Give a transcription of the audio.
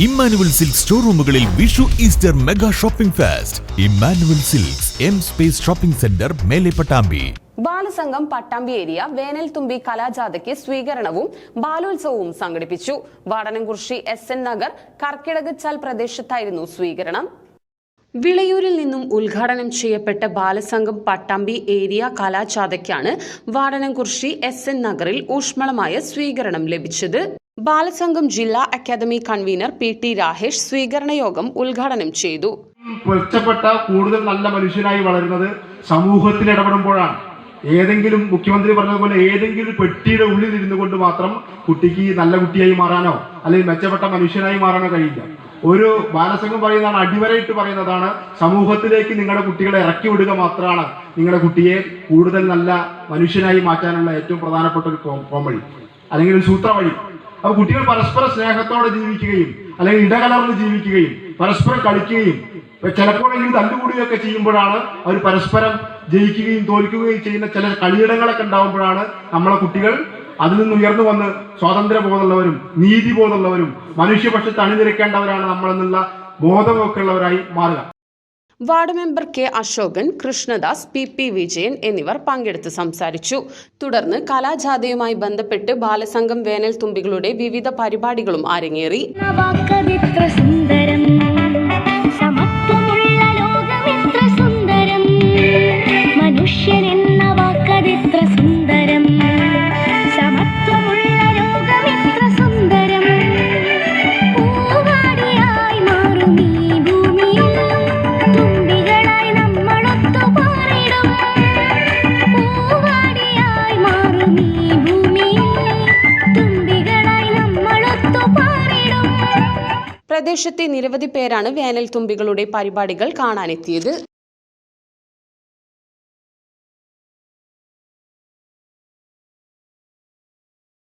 Emmanuel Silks സ്റ്റോറൂമുകളിൽ Vishu Easter mega shopping fest. Emmanuel Silks M space shopping centre, മേലെ Pattambi. Balasangham Pattambi area വേനൽത്തുമ്പി കലാജാഥയ്ക്ക് സ്വീകരണവും ബാലോത്സവവും സംഘടിപ്പിച്ചു. വാടനംകുറിശി SN നഗർ കർക്കിടകച്ചാൽ പ്രദേശത്തായിരുന്നു സ്വീകരണം. വിളയൂരിൽ നിന്നും ഉദ്ഘാടനം ചെയ്യപ്പെട്ട ബാലസംഘം പട്ടാമ്പി ഏരിയ കലാജാഥയ്ക്കാണ് വാടനംകുറിശി SN നഗറിൽ ഊഷ്മളമായ സ്വീകരണം ലഭിച്ചത്. ബാലസംഘം ജില്ലാ അക്കാദമി കൺവീനർ PT രാഹേഷ് സ്വീകരണ യോഗം ഉദ്ഘാടനം ചെയ്തു. മെച്ചപ്പെട്ട കൂടുതൽ നല്ല മനുഷ്യനായി വളരുന്നത് സമൂഹത്തിൽ ഇടപെടുമ്പോഴാണ്. ഏതെങ്കിലും മുഖ്യമന്ത്രി പറഞ്ഞതുപോലെ ഏതെങ്കിലും പെട്ടിയുടെ ഉള്ളിൽ ഇരുന്നു കൊണ്ട് മാത്രം കുട്ടിക്ക് നല്ല കുട്ടിയായി മാറാനോ അല്ലെങ്കിൽ മെച്ചപ്പെട്ട മനുഷ്യനായി മാറാനോ കഴിയില്ല. ഒരു ബാലസംഘം പറയുന്നതാണ്, അടിവരയിട്ട് പറയുന്നതാണ്, സമൂഹത്തിലേക്ക് നിങ്ങളുടെ കുട്ടികളെ ഇറക്കി വിടുക മാത്രമാണ് നിങ്ങളുടെ കുട്ടിയെ കൂടുതൽ നല്ല മനുഷ്യനായി മാറ്റാനുള്ള ഏറ്റവും പ്രധാനപ്പെട്ട ഒരു പോംവഴി അല്ലെങ്കിൽ ഒരു സൂത്രവഴി. അപ്പൊ കുട്ടികൾ പരസ്പര സ്നേഹത്തോടെ ജീവിക്കുകയും അല്ലെങ്കിൽ ഇടകലർന്ന് ജീവിക്കുകയും പരസ്പരം കളിക്കുകയും ചിലപ്പോഴെങ്കിലും തല്ലുകൂടുകയൊക്കെ ചെയ്യുമ്പോഴാണ് അവർ പരസ്പരം ജയിക്കുകയും തോൽക്കുകയും ചെയ്യുന്ന ചില കളിയിടങ്ങളൊക്കെ ഉണ്ടാകുമ്പോഴാണ് നമ്മളെ കുട്ടികൾ അതിൽ നിന്ന് ഉയർന്നു വന്ന് സ്വാതന്ത്ര്യബോധമുള്ളവരും നീതിബോധമുള്ളവരും മനുഷ്യപക്ഷത്ത് അണിനിരക്കേണ്ടവരാണ് നമ്മളെന്നുള്ള ബോധമൊക്കെ ഉള്ളവരായി മാറുക. Ward member K Ashokan, Krishnadas, PP Vijayan എന്നിവർ പങ്കെടുത്ത് സംസാരിച്ചു. തുടർന്ന് കലാജാഥയുമായി ബന്ധപ്പെട്ട് ബാലസംഘം വേനൽ തുമ്പികളുടെ വിവിധ പരിപാടികളും അരങ്ങേറി. പ്രദേശത്തെ നിരവധി പേരാണ് വേനൽ തുമ്പികളുടെ പരിപാടികൾ കാണാനെത്തിയത്.